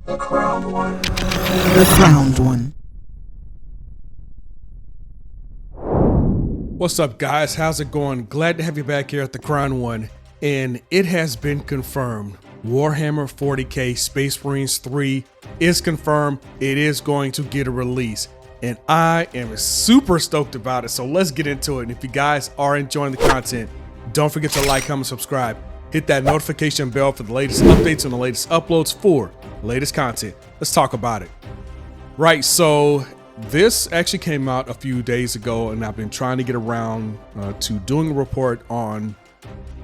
The crowned one. The crowned one. What's up, guys? How's it going? Glad to have you back here at the Crown One. And it has been confirmed. Warhammer 40k Space Marines 3 is confirmed. It is going to get a release. And I am super stoked about it. So let's get into it. And if you guys are enjoying the content, don't forget to like, comment, subscribe. Hit that notification bell for the latest updates and the latest uploads for the latest content. Let's talk about it. Right, so this actually came out a few days ago, and I've been trying to get around to doing a report on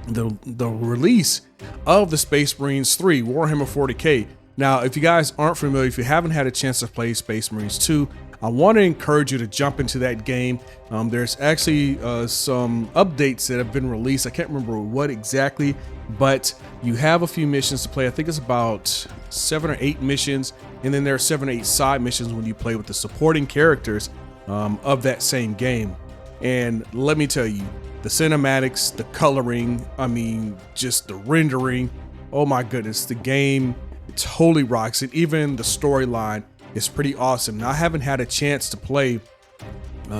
the release of the Space Marines 3 Warhammer 40k. Now, if you guys aren't familiar, if you haven't had a chance to play Space Marines 2, I want to encourage you to jump into that game. There's actually some updates that have been released. I can't remember what exactly, but you have a few missions to play. I think it's about 7 or 8 missions, and then there are 7 or 8 side missions when you play with the supporting characters of that same game. And let me tell you, the cinematics, the coloring, I mean, just the rendering, oh my goodness, the game, it totally rocks it. Even the storyline is pretty awesome. Now, I haven't had a chance to play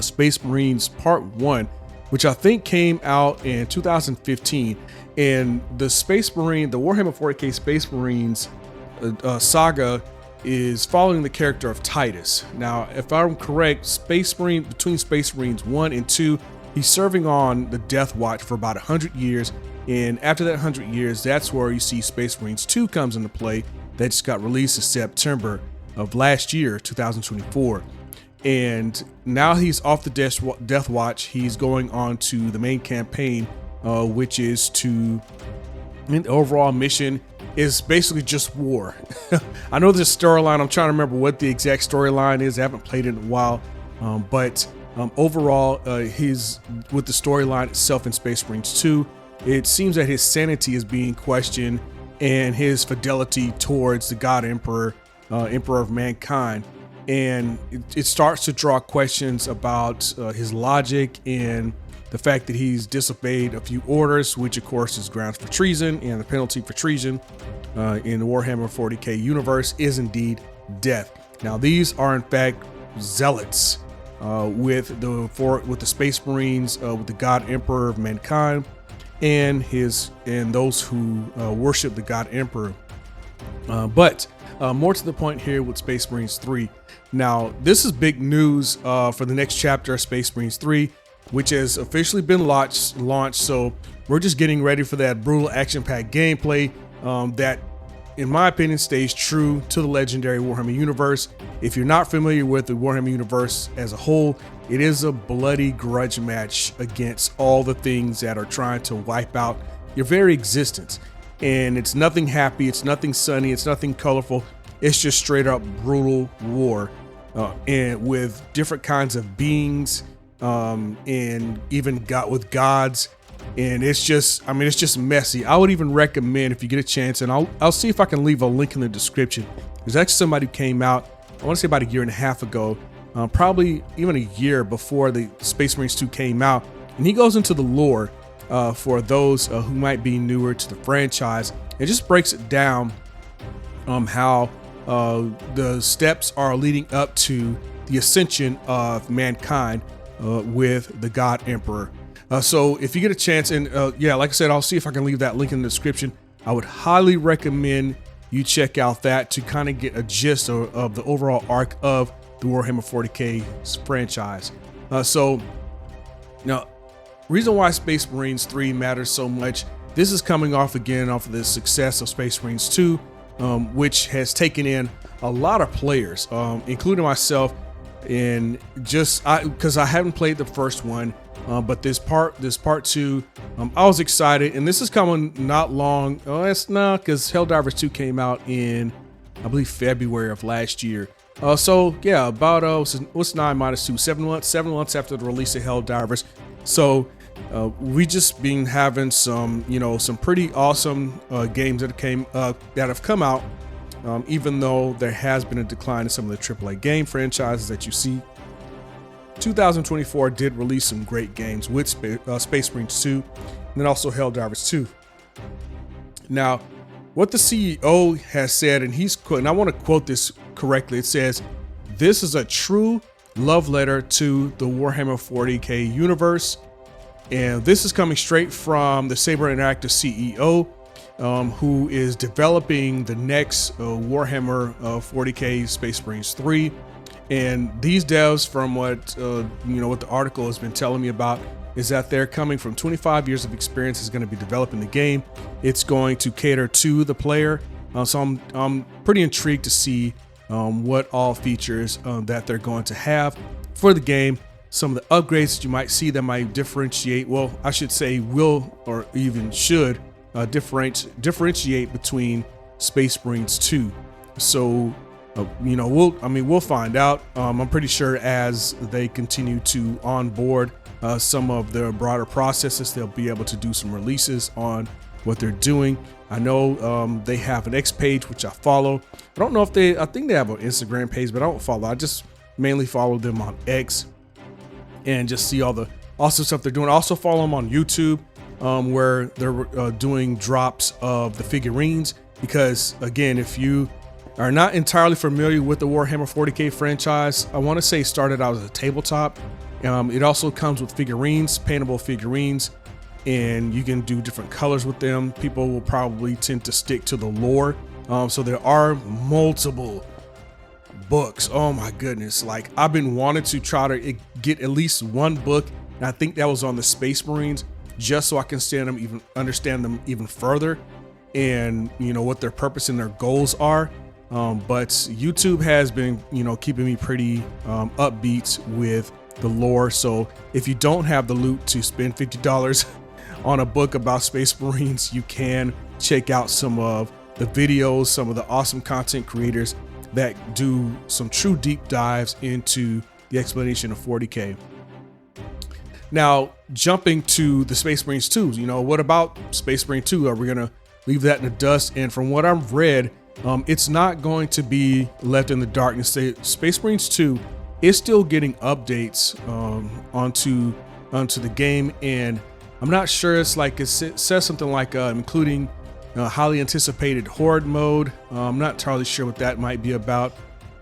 Space Marines Part 1, which I think came out in 2015. And the Warhammer 40k Space Marines saga is following the character of Titus. Now, if I'm correct, between Space Marines 1 and 2, he's serving on the Death Watch for about 100 years. And after that 100 years, that's where you see Space Marines 2 comes into play. That just got released in September of last year, 2024. And now he's off the Death Watch. He's going on to the main campaign, which is the overall mission is basically just war. I know this storyline, I'm trying to remember what the exact storyline is. I haven't played it in a while, but overall, with the storyline itself in Space Marines 2, it seems that his sanity is being questioned and his fidelity towards the God Emperor, Emperor of Mankind. And it starts to draw questions about his logic and the fact that he's disobeyed a few orders, which of course is grounds for treason, and the penalty for treason in the Warhammer 40k universe is indeed death. Now, these are in fact zealots with the Space Marines, with the God Emperor of Mankind, and those who worship the God Emperor. But more to the point here with Space Marines 3. Now, this is big news for the next chapter of Space Marines 3, which has officially been launched. So we're just getting ready for that brutal action-packed gameplay that, in my opinion, stays true to the legendary Warhammer universe. If you're not familiar with the Warhammer universe as a whole, it is a bloody grudge match against all the things that are trying to wipe out your very existence. And it's nothing happy, it's nothing sunny, it's nothing colorful. It's just straight up brutal war, and with different kinds of beings, and even with gods. And it's just messy. I would even recommend, if you get a chance, and I'll see if I can leave a link in the description. There's actually somebody who came out, I want to say about a year and a half ago, probably even a year before the Space Marines 2 came out, and he goes into the lore for those who might be newer to the franchise. It just breaks it down how the steps are leading up to the ascension of mankind with the God Emperor. So if you get a chance, and yeah, like I said, I'll see if I can leave that link in the description. I would highly recommend you check out that to kind of get a gist of the overall arc of the Warhammer 40k franchise. So now, reason why Space Marines 3 matters so much, this is coming off of the success of Space Marines 2, which has taken in a lot of players, including myself. And because I haven't played the first one, but this part 2, I was excited, and this is coming not long. Oh, it's not, because Helldivers 2 came out in, I believe, February of last year. So yeah, about what's 9 minus 2, 7 months after the release of Helldivers. So we just been having some pretty awesome games that have come out. Even though there has been a decline in some of the AAA game franchises that you see, 2024 did release some great games with Space Marines 2, and then also Helldivers 2. Now, what the CEO has said, and I want to quote this correctly. It says, "This is a true love letter to the Warhammer 40K universe." And this is coming straight from the Saber Interactive CEO, who is developing the next Warhammer 40K Space Marines 3. And these devs, from what what the article has been telling me about, is that they're coming from 25 years of experience is going to be developing the game. It's going to cater to the player. So I'm pretty intrigued to see what all features that they're going to have for the game. Some of the upgrades that you might see that might differentiate, well, I should say will, or even should differentiate between Space Marines 2. So, we'll find out. I'm pretty sure as they continue to onboard some of the broader processes, they'll be able to do some releases on what they're doing. I know they have an X page, which I follow. I don't know if I think they have an Instagram page, but I don't follow. I just mainly follow them on X and just see all the awesome stuff they're doing. I also follow them on YouTube, where they're doing drops of the figurines, because again, if you are not entirely familiar with the Warhammer 40K franchise, I want to say it started out as a tabletop. It also comes with figurines, paintable figurines, and you can do different colors with them. People will probably tend to stick to the lore. So there are multiple books. Oh my goodness. Like, I've been wanting to try to get at least one book, and I think that was on the Space Marines, just so I can understand them even further, and what their purpose and their goals are. But YouTube has been keeping me pretty upbeat with the lore. So if you don't have the loot to spend $50 on a book about Space Marines, you can check out some of the videos, some of the awesome content creators that do some true deep dives into the explanation of 40K. Now, jumping to the Space Marines 2, what about Space Marine 2? Are we going to leave that in the dust? And from what I've read, it's not going to be left in the darkness. Space Marines 2 is still getting updates onto the game, and I'm not sure. It's like it says something like including highly anticipated horde mode. I'm not entirely sure what that might be about,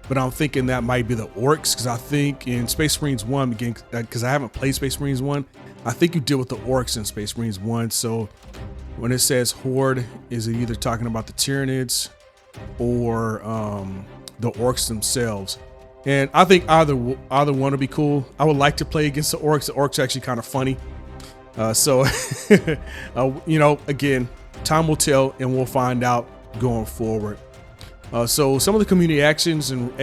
but I'm thinking that might be the orcs, because I think in Space Marines 1, again, because I haven't played Space Marines 1, I think you deal with the orcs in Space Marines 1. So when it says horde, is it either talking about the Tyranids or the orcs themselves? And I think either one would be cool. I would like to play against the orcs. The orcs are actually kind of funny. Again, time will tell, and we'll find out going forward. So some of the community actions and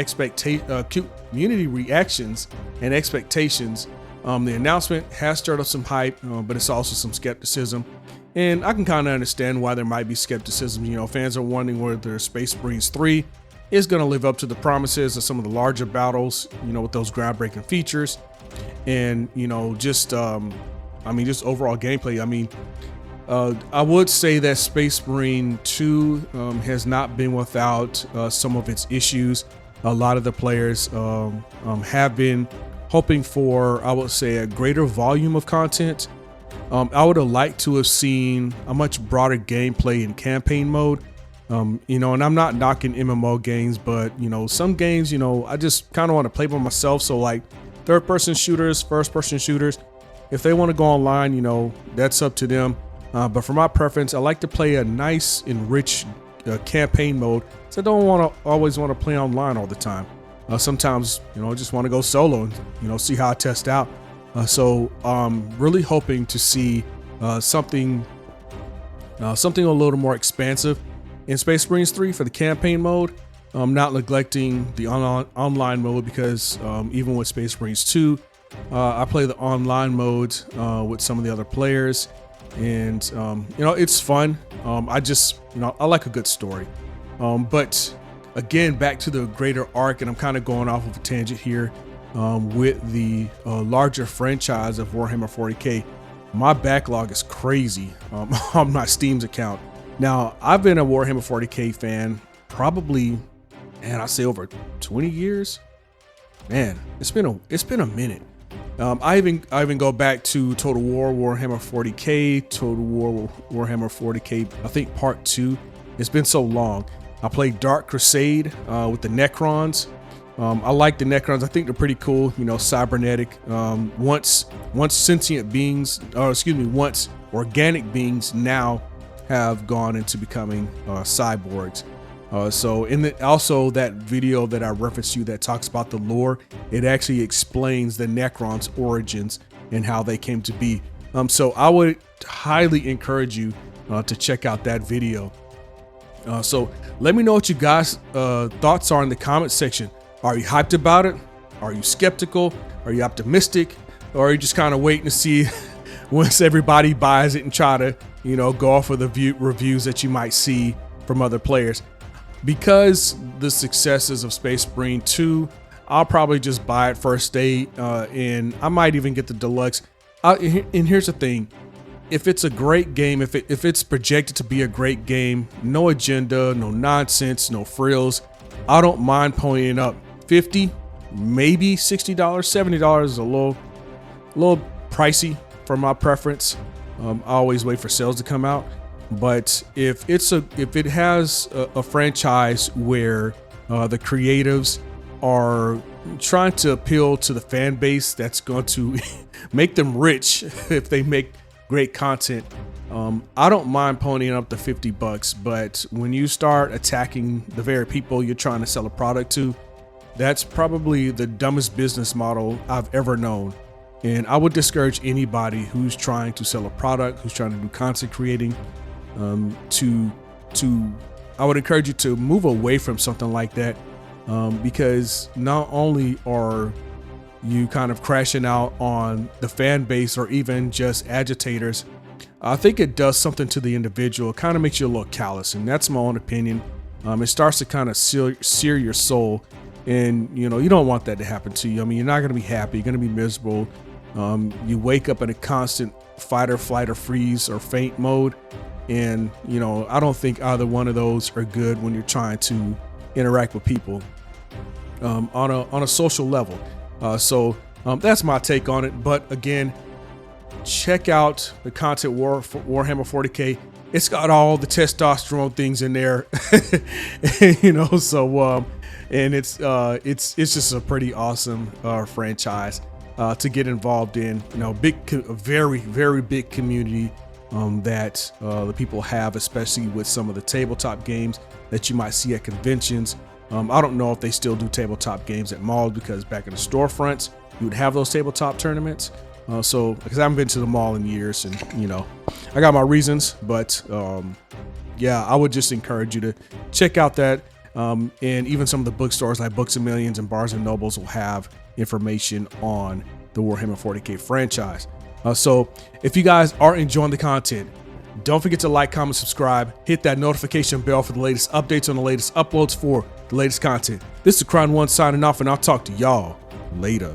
community reactions and expectations. The announcement has stirred up some hype, but it's also some skepticism. And I can kind of understand why there might be skepticism. Fans are wondering whether Space Marines 3 is going to live up to the promises of some of the larger battles, with those groundbreaking features, and just overall gameplay. I would say that Space Marine 2 has not been without some of its issues. A lot of the players have been hoping for, I would say, a greater volume of content. I would have liked to have seen a much broader gameplay in campaign mode. And I'm not knocking MMO games, but some games, I just kind of want to play by myself. So like third-person shooters, first-person shooters, if they want to go online, that's up to them. But for my preference, I like to play a nice and rich campaign mode. So I don't always want to play online all the time. Sometimes, I just want to go solo and, see how I test out. So I'm really hoping to see something a little more expansive in Space Marines 3 for the campaign mode. Not neglecting the online mode, because even with Space Marines 2, I play the online mode with some of the other players, and it's fun. I like a good story. But again, back to the greater arc, and I'm kind of going off of a tangent here. With the larger franchise of Warhammer 40K, my backlog is crazy on my Steam's account. Now, I've been a Warhammer 40K fan probably, I say over 20 years. Man, it's been a minute. I even go back to Total War Warhammer 40K, Total War Warhammer 40K, I think Part 2. It's been so long. I played Dark Crusade with the Necrons. I like the Necrons. I think they're pretty cool. You know, cybernetic. Once sentient beings, or excuse me, once organic beings now have gone into becoming cyborgs. So also that video that I referenced you that talks about the lore, it actually explains the Necrons' origins and how they came to be. So I would highly encourage you to check out that video. So let me know what you guys thoughts are in the comment section. Are you hyped about it? Are you skeptical? Are you optimistic? Or are you just kind of waiting to see once everybody buys it and try to, you know, go off of the reviews that you might see from other players? Because the successes of Space Marine 2, I'll probably just buy it first day, and I might even get the deluxe. And here's the thing. If it's a great game, if it's projected to be a great game, no agenda, no nonsense, no frills, I don't mind ponying up $50, maybe $60, $70 is a little pricey for my preference. I always wait for sales to come out. But if it has a franchise where the creatives are trying to appeal to the fan base that's going to make them rich if they make great content, I don't mind ponying up the $50. But when you start attacking the very people you're trying to sell a product to, that's probably the dumbest business model I've ever known. And I would discourage anybody who's trying to sell a product, who's trying to do content creating, I would encourage you to move away from something like that, because not only are you kind of crashing out on the fan base or even just agitators, I think it does something to the individual. It kind of makes you a little callous, and that's my own opinion. It starts to kind of sear your soul, and you know, you don't want that to happen to you. I mean, you're not going to be happy, you're going to be miserable. You wake up in a constant fight or flight or freeze or faint mode. And, you know, I don't think either one of those are good when you're trying to interact with people on a social level. So that's my take on it. But again, check out the content for Warhammer 40K. It's got all the testosterone things in there, you know. So and it's just a pretty awesome franchise to get involved in. You know, a very big community that the people have, especially with some of the tabletop games that you might see at conventions. I don't know if they still do tabletop games at malls, because back in the storefronts, you would have those tabletop tournaments. So, because I haven't been to the mall in years, and you know, I got my reasons, but yeah, I would just encourage you to check out that. And even some of the bookstores like Books A Millions and Barnes and Nobles will have information on the Warhammer 40K franchise. So if you guys are enjoying the content, don't forget to like, comment, subscribe, hit that notification bell for the latest updates on the latest uploads for the latest content. This is Crown One signing off, and I'll talk to y'all later.